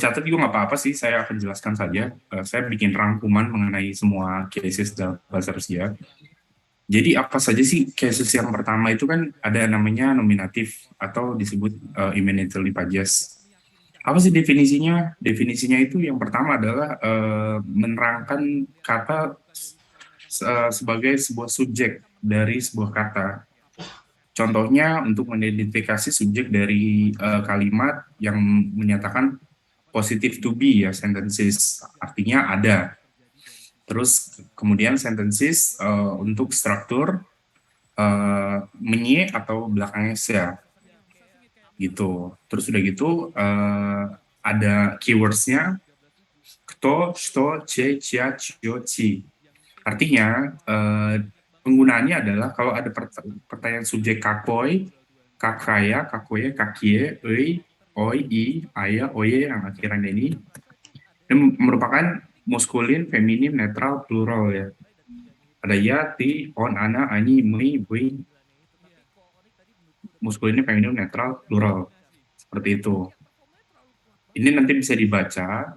catat juga nggak apa-apa sih, saya akan jelaskan saja. Saya bikin rangkuman mengenai semua cases dalam bahasa Rusia. Jadi apa saja sih cases yang pertama itu kan ada namanya nominatif atau disebut imminently pajas. Apa sih definisinya? Definisinya itu yang pertama adalah menerangkan kata sebagai sebuah subjek dari sebuah kata. Contohnya untuk mengidentifikasi subjek dari kalimat yang menyatakan positive to be ya sentences, artinya ada. Terus kemudian sentences untuk struktur menye atau belakangnya sia gitu. Terus udah gitu ada keywordsnya kto, что, че, чья, чье, чи. Artinya penggunaannya adalah kalau ada pertanyaan subjek kakoi, kakaya, kakoye, kakie, ei, oi, i, aya, oye yang akhirannya ini merupakan maskulin, feminim, netral, plural ya. Ada ya, ti, on, ana, ani, mi, bui, maskulin, feminim, netral, plural. Seperti itu. Ini nanti bisa dibaca,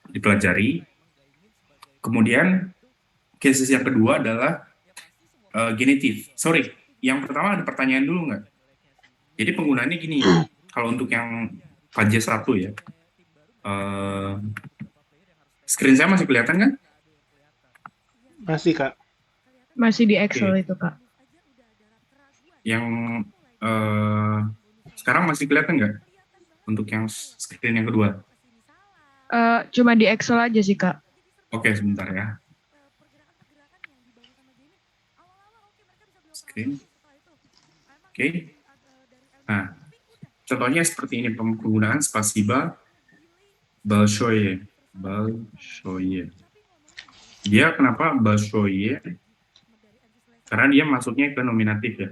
dipelajari. Kemudian cases yang kedua adalah genitif. Sorry, yang pertama ada pertanyaan dulu nggak? Jadi penggunaannya gini, kalau untuk yang pajak 1 ya, screen saya masih kelihatan kan? Masih, Kak. Masih di Excel Oke. itu, Kak. Yang sekarang masih kelihatan nggak? Untuk yang screen yang kedua? Cuma di Excel aja sih, Kak. Oke, sebentar ya. Screen. Oke. Nah, contohnya seperti ini, penggunaan spasiba большое. Большое. Dia kenapa большое? Karena dia masuknya ke nominatif ya.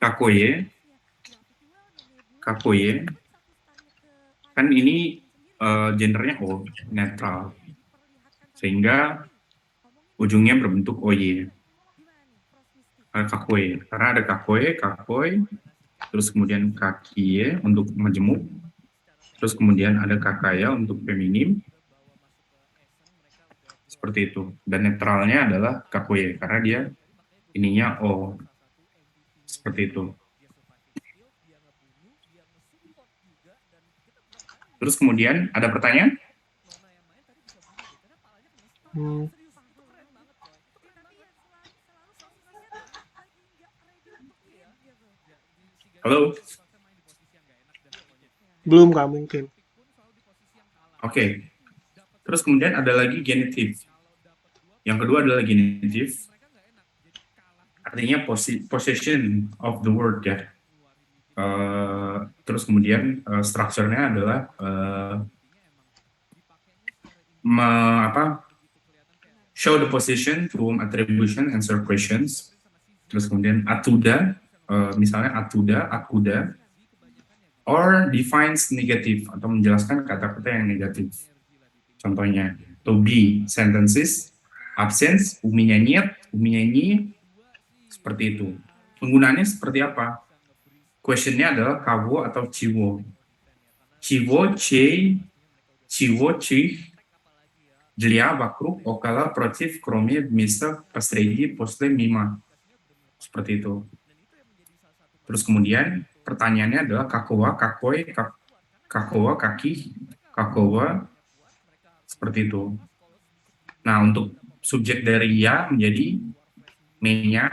Kakoye. Kakoye. Kan ini gendernya O, netral. Sehingga ujungnya berbentuk OY. Kakoye. Karena ada kakoye, kakoi, terus kemudian kakie untuk majemuk, terus kemudian ada kakaya untuk feminim, seperti itu. Dan netralnya adalah kakoye, karena dia ininya O, seperti itu. Terus kemudian ada pertanyaan? Halo? Belum, Kak, mungkin. Oke. Terus kemudian ada lagi genitif. Yang kedua adalah genitif. Artinya possession of the word ya. Terus kemudian strukturnya adalah show the position through attribution and questions. Terus kemudian atuda, misalnya atuda, akuda, or defines negative atau menjelaskan kata-kata yang negatif. Contohnya, to be sentences, absence, uminya niet, uminya nyi, seperti itu. Penggunaannya seperti apa? Questionnya adalah kawo atau ciwo. Ciwo, ce, ciwo, cih, jlia, вокруг, около, против, кроме, вместо, посреди, после, мимо. Seperti itu. Terus kemudian pertanyaannya adalah kakowa, kakoi, kakowa, kaki, kakowa, seperti itu. Nah, untuk subjek dari ya menjadi me-nya,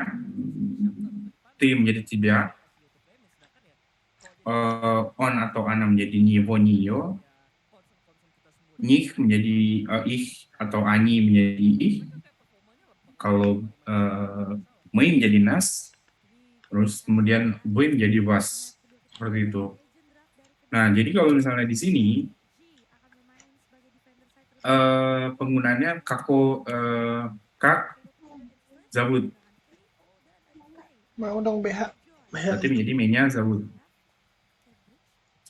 ti menjadi tidak, on atau ana menjadi nivo, niyo, nyih menjadi ih atau ani menjadi ih, kalau mei menjadi nas, terus kemudian bui menjadi was, seperti itu. Nah, jadi kalau misalnya di sini penggunaannya kako kak zabut. Mau dong BH. Berarti menjadi menya zabut.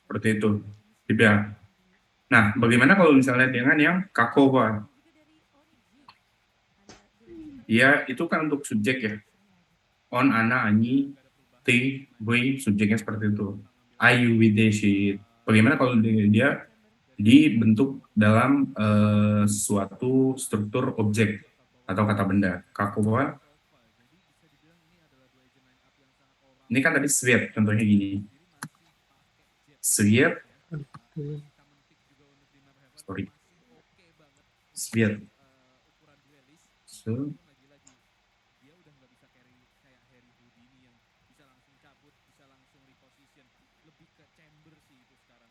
Seperti itu. Tidak. Nah, bagaimana kalau misalnya dengan yang kakova? Ya, itu kan untuk subjek ya. On, ana, ani, T, V, subjeknya seperti itu. I, you, we, they, she. Bagaimana kalau dia dibentuk dalam suatu struktur objek atau kata benda. Kakowa, ini kan tadi sweat, contohnya gini. Sweat, sorry. Sweat. So,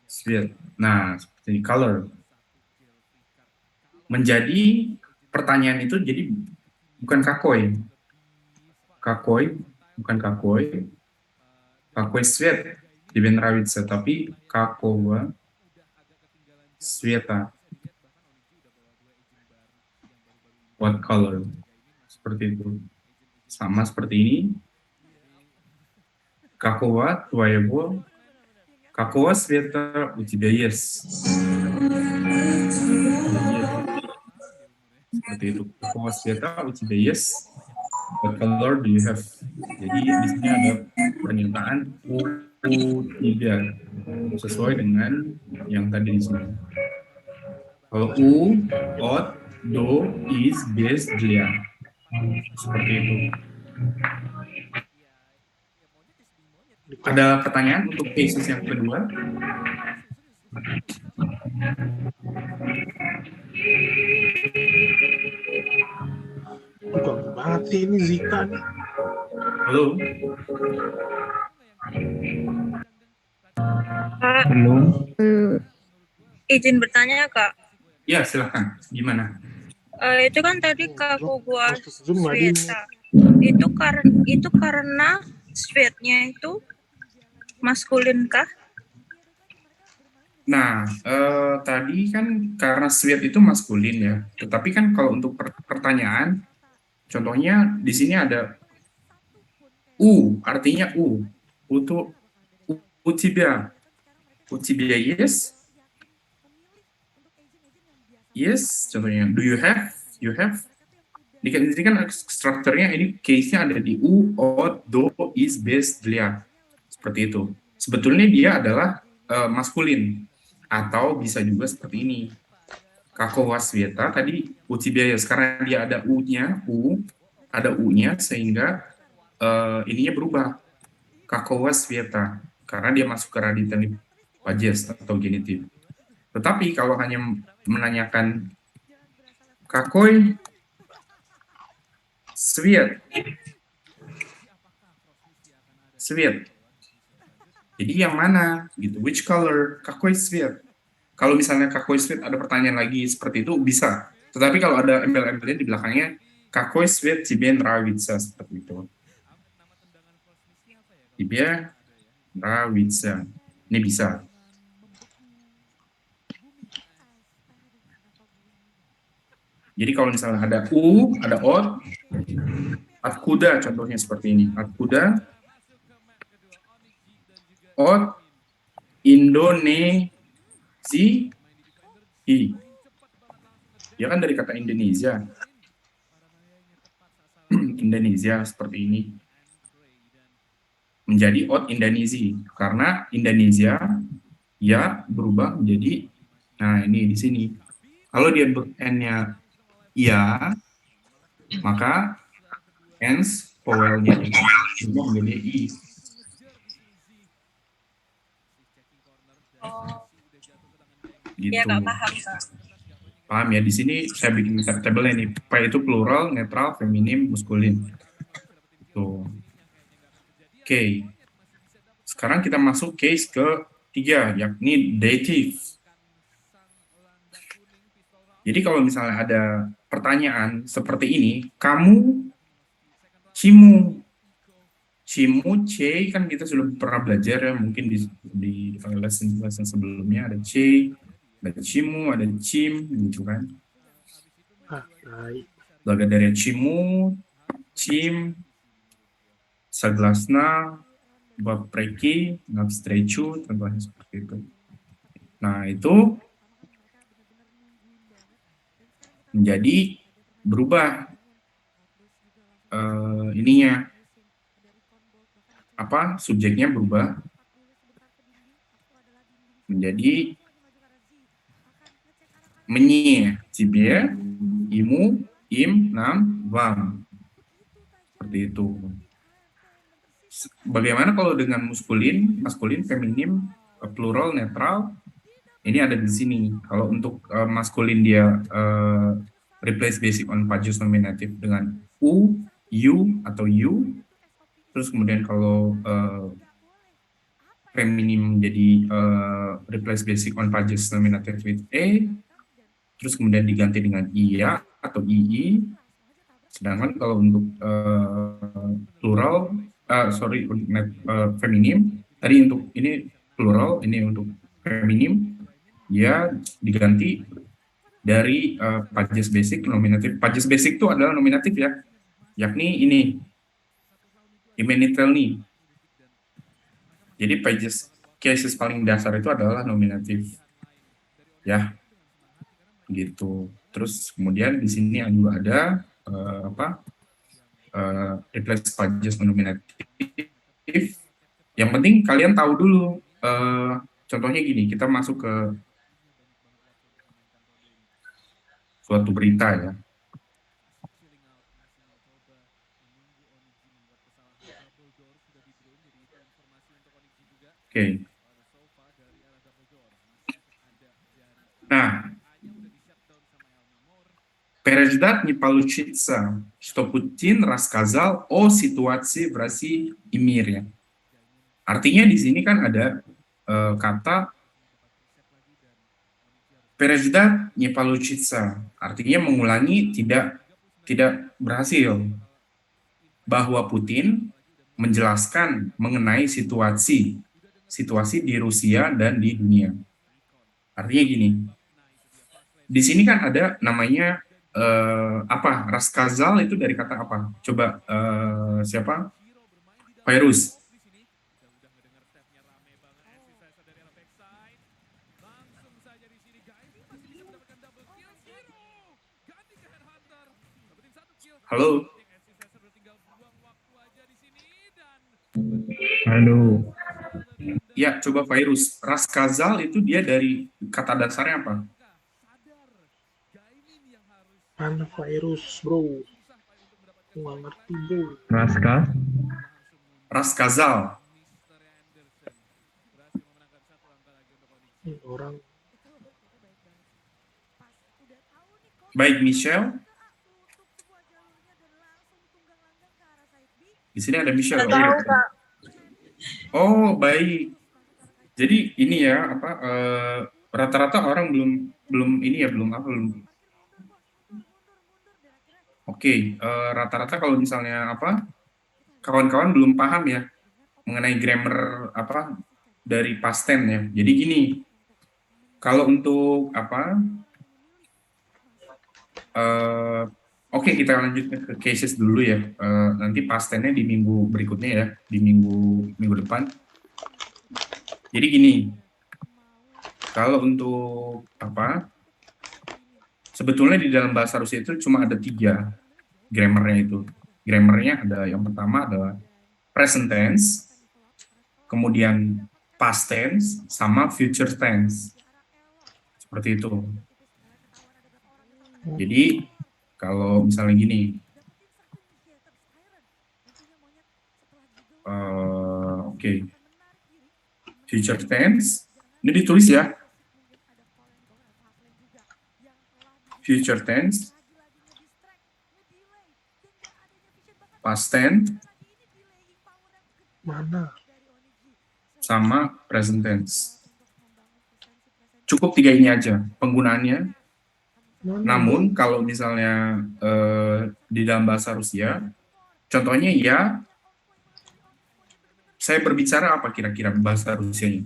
sweat. Nah, seperti color. Menjadi pertanyaan itu jadi bukan kakoi. Kakoi, bukan kakoi. Kakoi sweat di Benrawitsa, tapi kakowa sweta. What color? Seperti itu. Sama seperti ini. Kakowa твоего, какого света у тебя есть? Seperti itu. Какого света у тебя есть? What color do you have? Jadi di sini ada pernyataan u tidak sesuai dengan yang tadi di sini. Kalau u, от, до, is, без, для. Seperti itu. Ada pertanyaan untuk cases yang kedua? Ganggu banget sih ini Zika nih. Halo? Kak, Belum. izin bertanya Kak. Ya, silahkan. Gimana? Itu kan tadi Kakowa Proses Zoom nggak di Sweta. Itu karena sweatnya itu maskulin kah? Nah, tadi kan karena sweat itu maskulin ya. Tetapi kan kalau untuk pertanyaan, contohnya di sini ada U, artinya U. U itu u тебя. У тебя есть? Yes, contohnya. Do you have? You have? Di sini kan strukturnya ini case-nya ada di U, от, до, is, без, для. Seperti itu. Sebetulnya dia adalah maskulin. Atau bisa juga seperti ini. Какого света tadi у тебя есть, karena dia ada U-nya, ada U-nya sehingga ininya berubah. Какого света karena dia masuk ke raditan pajes atau genitif. Tetapi kalau hanya menanyakan какой свет, jadi yang mana gitu, which color, какой свет. Kalau misalnya какой свет ada pertanyaan lagi seperti itu bisa. Tetapi kalau ada embel-embelnya di belakangnya какой свет тебе нравится, seperti itu. Тебе нравится. Ini bisa. Jadi kalau misalnya ada U, ada OT, откуда contohnya seperti ini. Откуда, от Indonesia. Ya kan dari kata Indonesia. Indonesia seperti ini. Menjadi от Indonesia. Karena Indonesia ya berubah menjadi, nah ini di sini. Kalau dia N-nya ya, maka hence vowelnya berubah menjadi I. Gitu. Ya Kak, paham Kak. Paham ya? Di sini saya bikin tabelnya nih. P itu plural, netral, feminim, maskulin. Tuh. Oke. Sekarang kita masuk case ketiga, yakni dative. Jadi kalau misalnya ada pertanyaan seperti ini, kamu cimu. Cimu, C, kan kita sudah pernah belajar ya, mungkin di lesson sebelumnya ada C, ada cimu, ada cim, gitu kan. Baik. Благодаря чему, чим, согласна, вопреки, навстречу, contohnya seperti itu. Nah, itu menjadi berubah ininya. subjeknya berubah menjadi menye, тебе, ему, им, нам, вам. Seperti itu. Bagaimana kalau dengan maskulin, feminim, plural, netral? Ini ada di sini. Kalau untuk maskulin dia replace basic on pajus nominative dengan u, you atau you. Terus kemudian kalau feminim menjadi replace basic on pajus nominative with a. Terus kemudian diganti dengan iya atau ii. Sedangkan kalau untuk plural, feminim, tadi untuk ini plural, ini untuk feminim, ya diganti dari pajus basic nominatif. Pajus basic itu adalah nominatif ya, yakni ini imenitelni. Jadi pajus cases paling dasar itu adalah nominatif, ya, gitu. Terus kemudian di sini juga ada replace pajus nominatif. Yang penting kalian tahu dulu. Contohnya gini, kita masuk ke suatu berita ya. Oke. Nah, переждать не получится, что Putin рассказал о ситуации в России и мире. Artinya di sini kan ada kata переждать не получится, artinya mengulangi tidak berhasil. Bahwa Putin menjelaskan mengenai situasi di Rusia dan di dunia. Artinya gini, di sini kan ada namanya Raskazal itu dari kata apa? Coba siapa? Virus. Halo. Halo. Ya, coba virus. Raskazal itu dia dari kata dasarnya apa? Mana virus, bro? Nggak ngerti, bro. Raskazal. Orang. Baik, Michelle. Di sini ada Michelle. Nggak tahu, Kak. Oh, baik. Jadi ini ya rata-rata orang belum Oke, rata-rata kalau misalnya kawan-kawan belum paham ya mengenai grammar dari past tense ya. Jadi gini, kalau untuk oke, kita lanjut ke cases dulu ya. Nanti past tense-nya di minggu berikutnya ya, di minggu depan. Jadi gini, kalau untuk sebetulnya di dalam bahasa Rusia itu cuma ada 3 grammarnya itu. Grammarnya ada yang pertama adalah present tense, kemudian past tense, sama future tense. Seperti itu. Jadi kalau misalnya gini, oke. Future tense, ini ditulis ya. Future tense, past tense, Mana? sama present tense. Cukup 3 ini aja penggunaannya. Mana, Namun kalau misalnya di dalam bahasa Rusia, contohnya ya, saya berbicara apa kira-kira bahasa Rusianya?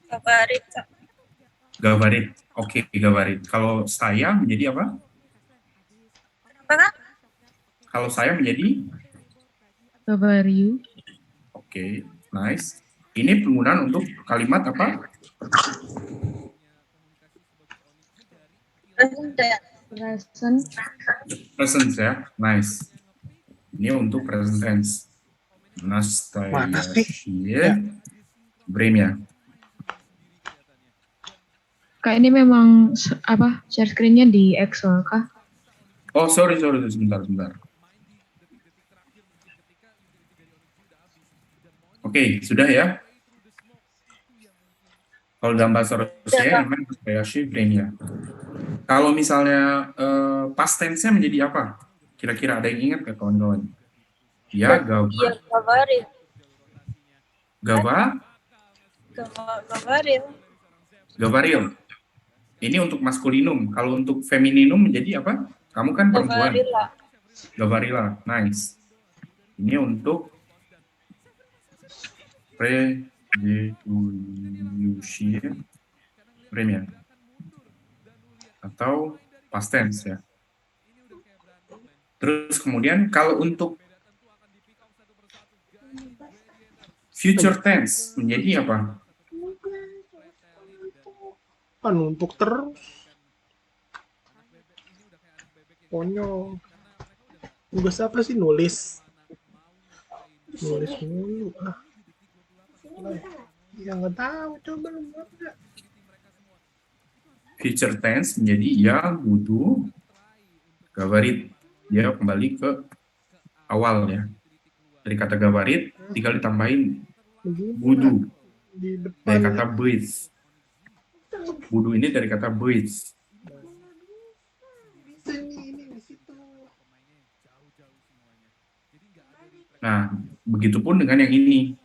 Kabarit, Kak. Gavarit. Oke, gavarit. Kalau saya menjadi apa? Apa, Kak? Kalau saya menjadi? Gavariu. Oke, nice. Ini penggunaan untuk kalimat apa? Present tense. Present. Present ya, nice. Ini untuk present tense. Mana sih? Настоящее время. Kak ini memang share screen-nya di Excel kah? Oh, sorry, sebentar. Oke, sudah ya. Kalau dalam bahasa Rusia namanya настоящее время. Kalau misalnya past tense-nya menjadi apa? Kira-kira ada yang ingat nggak kawan-kawan? Ya, Iya, говорил. Gava, Говорил. Gavaril. Ini untuk maskulinum. Kalau untuk femininum menjadi apa? Kamu kan perempuan. Говорила. Gavarila, nice. Ini untuk предыдущее время atau past tense ya. Terus kemudian kalau untuk future tense menjadi apa? Kan untuk terus. Konyol. Tugas apa sih nulis? Nulis mulu ah. Ya nggak tahu, coba lu buat nggak? Future tense menjadi ya, butuh, gabarit. Dia kembali ke awal ya. Dari kata gabarit tinggal ditambahin Begini budu di depan. dari kata быть. Budu ini dari kata быть. Ini di situ. Nah, begitupun dengan yang ini.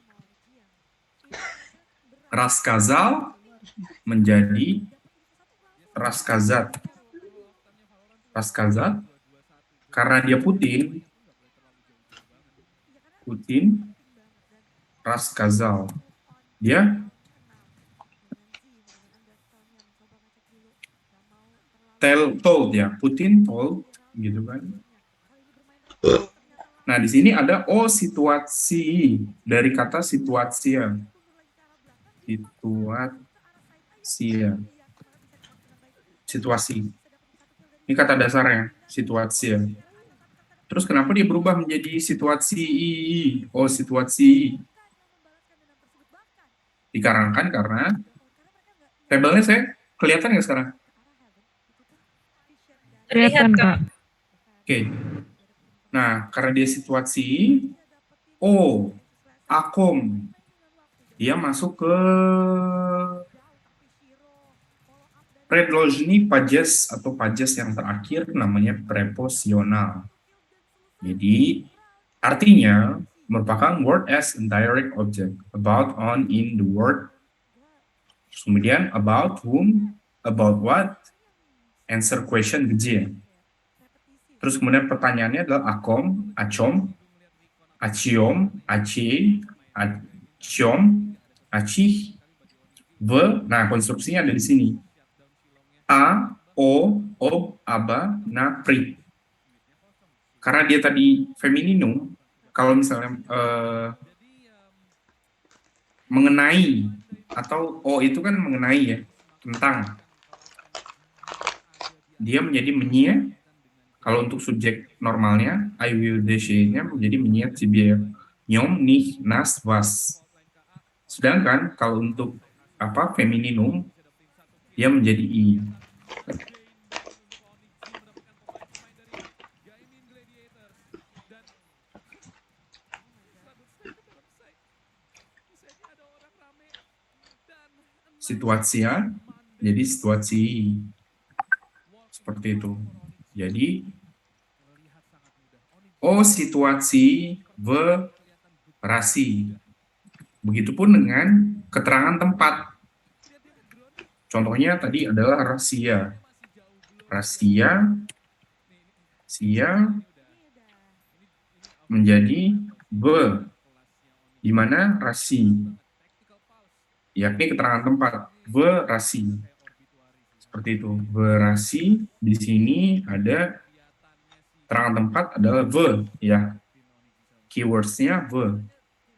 Рассказал menjadi рассказать. Рассказать karena dia Putin рассказал. Dia told ya, Putin told gitu kan. Nah, di sini ada situasi dari kata situasia. Situasi. Ini kata dasarnya, situasi. Terus kenapa dia berubah menjadi situasi? Situasi. Dikarenakan karena tabelnya saya kelihatan nggak sekarang? Kelihatan Kak. Oke. Nah, karena dia situasi, akom. Dia masuk ke предложение pajas atau pajas yang terakhir namanya preposisional. Jadi, artinya merupakan word as indirect object. About, on, in, the word. Kemudian about whom, about what, answer question, где. Terus kemudian pertanyaannya adalah akom, acom, aciom, aci, acom, acih, nah konstruksinya ada di sini. A, o, ob, aba, na, pri. Karena dia tadi femininum, kalau misalnya mengenai, atau o itu kan mengenai ya, tentang. Dia menjadi menye. Kalau untuk subjek normalnya, I will nya menjadi menye тебе, нем, них, нас, вас. Sedangkan kalau untuk femininum, dia menjadi i. Situasia, jadi situasi seperti itu. Jadi situasi verasi. Begitupun dengan keterangan tempat. Contohnya tadi adalah rahasia. Rahasia menjadi di mana rasi, yakni keterangan tempat, verasi. Seperti itu. Verasi di sini ada keterangan tempat adalah ya. Keywords-nya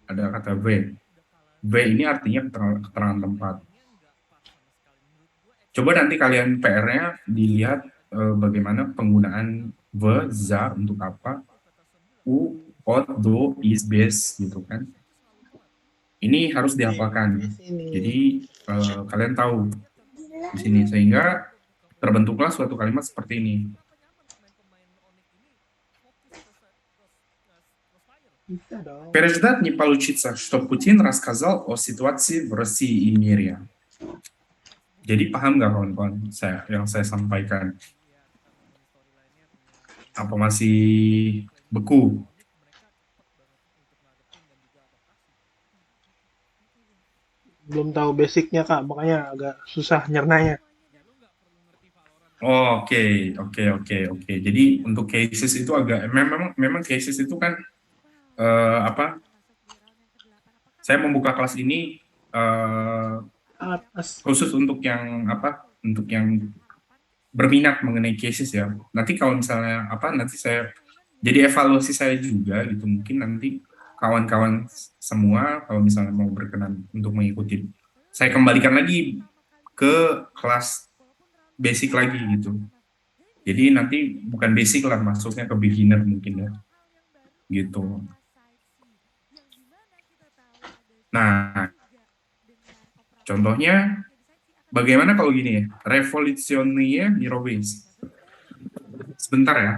ada kata V. V ini artinya keterangan tempat. Coba nanti kalian PR-nya dilihat bagaimana penggunaan the, za untuk apa, u, ot, do, is, base gitu kan. Ini harus dihafalkan. Di sini. Jadi kalian tahu di sini sehingga terbentuklah suatu kalimat seperti ini. Bisa dong. Перед не получится, что Путин рассказал о ситуации в России и мире. Jadi paham nggak kawan-kawan yang saya sampaikan? Apa masih beku? Belum tahu basicnya Kak, makanya agak susah nyernanya. Oh, oke. Jadi untuk cases itu agak memang cases itu kan apa? Saya membuka kelas ini Atas. khusus untuk yang apa? Untuk yang berminat mengenai cases ya. Nanti kalau misalnya apa? Nanti saya jadi evaluasi saya juga gitu. Mungkin nanti kawan-kawan semua kalau misalnya mau berkenan untuk mengikuti, saya kembalikan lagi ke kelas basic lagi gitu. Jadi nanti bukan basic lah, masuknya ke beginner mungkin ya, gitu. Nah, contohnya bagaimana kalau gini ya, revolutionnya Mirowis. Sebentar ya.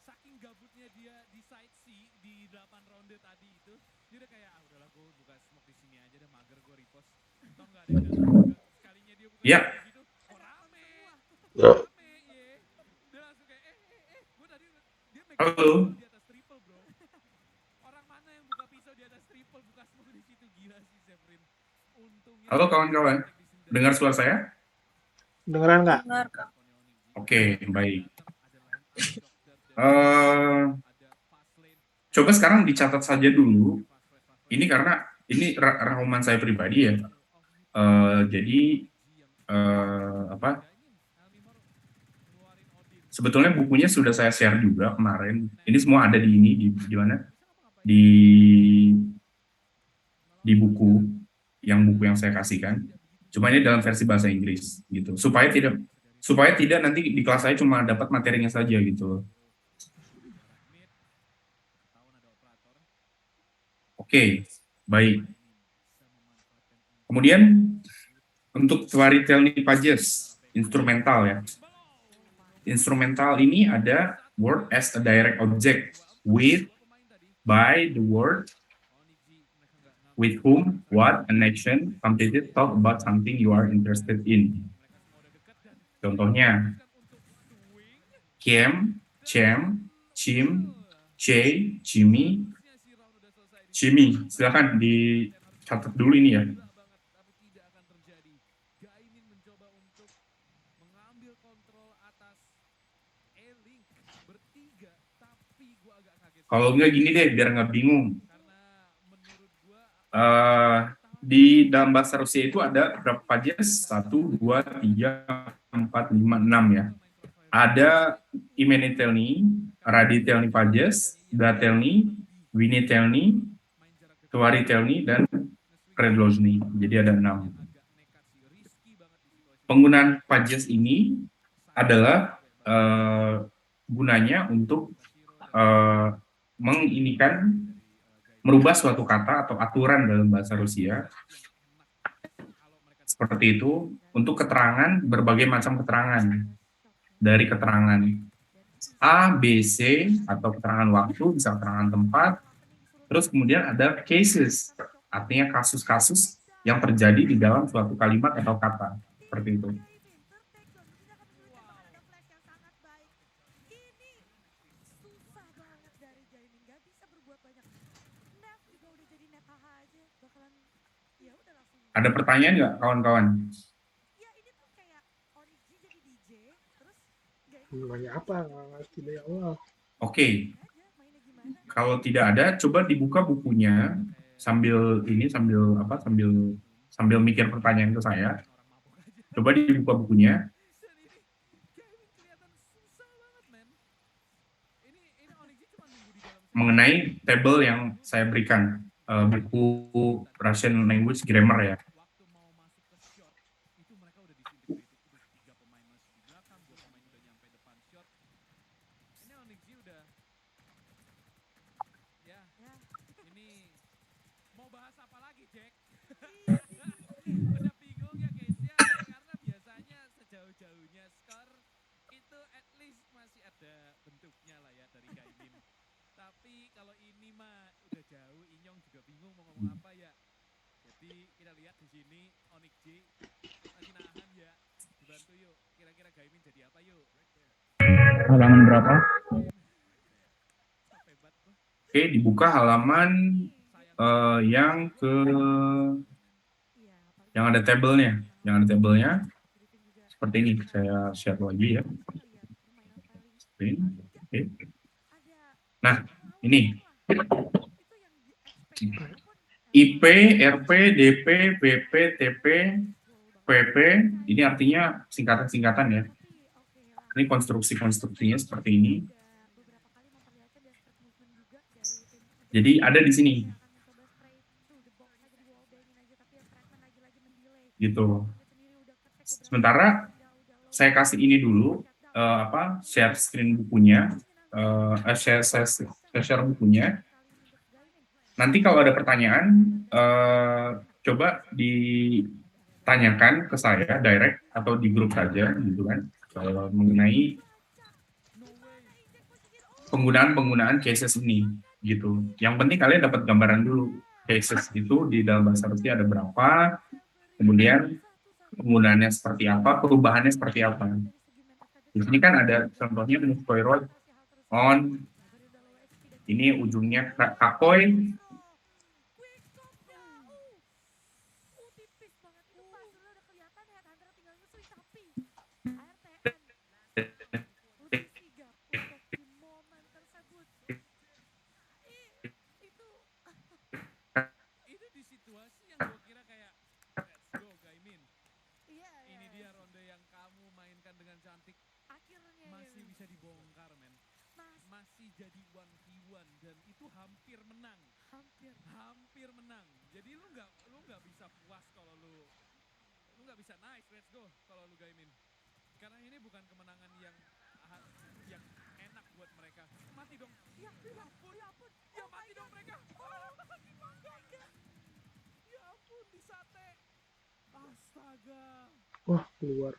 Saking gabutnya dia di side C di 8 ronde tadi itu, dia udah kayak udahlah gue buka smoke di sini aja deh, mager gue repost. Tau nggak ada yang datang juga. Sekalinya dia buka Ya. gitu, oh rame ya. Dia langsung kayak gue tadi dia make Halo. di atas triple bro. Orang mana yang buka pisau di atas triple, buka smoke di situ, gila sih Zefrin. Untungnya. Halo kawan-kawan, dengar suara saya? Dengeran nggak? Dengar Kak. Oke, baik. Coba sekarang dicatat saja dulu. Ini karena ini rangkuman saya pribadi ya. Jadi apa? Sebetulnya bukunya sudah saya share juga kemarin. Ini semua ada di ini di mana? Di buku yang saya kasihkan. Cuma ini dalam versi bahasa Inggris gitu. Supaya tidak nanti di kelas saya cuma dapat materinya saja gitu. Oke, baik. Kemudian untuk Storytelling Pages, instrumental ya. Instrumental ini ada word as a direct object, with, by, the word, with whom, what, an action, completed, talk about something you are interested in. Contohnya, Kiem, Cem, Cim, Che, Cimi, Cimi, silakan dicatat dulu ini ya. Kalau enggak gini deh, biar nggak bingung. Di dalam bahasa Rusia itu ada berapa pages? 1, 2, 3, 4, 5, 6 ya. Ada imenitelny, raditelny pages, datelny, winitelny, tuaritelny, dan predložny. Jadi ada 6. Penggunaan pages ini adalah gunanya untuk merubah suatu kata atau aturan dalam bahasa Rusia seperti itu untuk keterangan, berbagai macam keterangan. Dari keterangan A, B, C atau keterangan waktu, bisa keterangan tempat. Terus kemudian ada cases, artinya kasus-kasus yang terjadi di dalam suatu kalimat atau kata, seperti itu. ya udah langsung. Ada pertanyaan nggak kawan-kawan? Ya ini tuh kayak Onyx G jadi DJ, terus gak ini Nanya apa? Nggak ngerti dari awal. Oke, aja mainnya gimana. kalau tidak ada, coba dibuka bukunya sambil sambil mikir pertanyaan ke saya. orang mabok aja. Coba dibuka bukunya. Dan ini Kevin kelihatan susah banget, men. Ini Onyx cuma nunggu di dalam Mengenai table yang saya berikan, buku Russian Language Grammar ya. waktu mau masuk ke shot itu mereka udah disintegrated, udah 3 pemain masih di belakang, 2 pemain udah nyampe depan shot. Ini Onyx udah ya, Ya, ini mau bahas apa lagi, Jack? Udah bingung ya guys ya, karena biasanya sejauh-jauhnya skor itu at least masih ada bentuknya lah ya dari Gaimin. Tapi kalau ini mah udah jauh, Inyong juga bingung mau ngomong apa ya. Jadi kita lihat di sini Onyx J lagi nahan ya. Dibantu yuk. Kira-kira Gaimin jadi apa yuk? Halaman berapa? Capek banget gua. Oke, dibuka halaman Sayang. yang ke iya. Paling yang ada tabelnya. Yang ada tabelnya briefing juga. seperti ini. Saya share lagi ya. Ngeliat permainan paling Screen. Oke. ada Nah, ini itu yang di-expect walaupun IP, RP, DP, BP, TP, PP. Ini artinya singkatan-singkatan ya. oke lah. Ini konstruksi-konstruksinya seperti ini. Udah beberapa kali memperlihatkan desperate movement juga dari tim. Jadi ada di sini Akan mencoba spray through the box aja di wallbangin aja, tapi yang Fragment lagi-lagi mendelay. gitu. Sendiri udah ketek beberapa Sementara udah saya kasih ini dulu share screen bukunya, share bukunya. Nanti kalau ada pertanyaan coba ditanyakan ke saya direct atau di grup saja gitu kan mengenai penggunaan cases ini gitu. Yang penting kalian dapat gambaran dulu cases itu di dalam bahasa Rusia ada berapa, kemudian penggunaannya seperti apa, perubahannya seperti apa. Di sini kan ada contohnya move forward on, ini ujungnya kakoi, tipis banget itu pas udah kelihatan headhunter tinggal nyusul tapi ARTN lebih sigap untuk di momen tersebut. Itu Itu di situasi yang gue kira kayak let's go Gaimin. iya Ini dia ronde yang kamu mainkan dengan cantik. akhirnya Masih bisa dibongkar, men. Mas Masih jadi 1v1 dan itu hampir menang. Hampir menang. Jadi lu nggak bisa puas kalau lu nggak bisa nice, let's go kalau lu Gaimin. Karena ini bukan kemenangan yang enak buat mereka. Mati dong. Ya ampun. Ya mati dong mereka. Oh, mati bangga. Ya ampun, di sate. Astaga. Wah, keluar.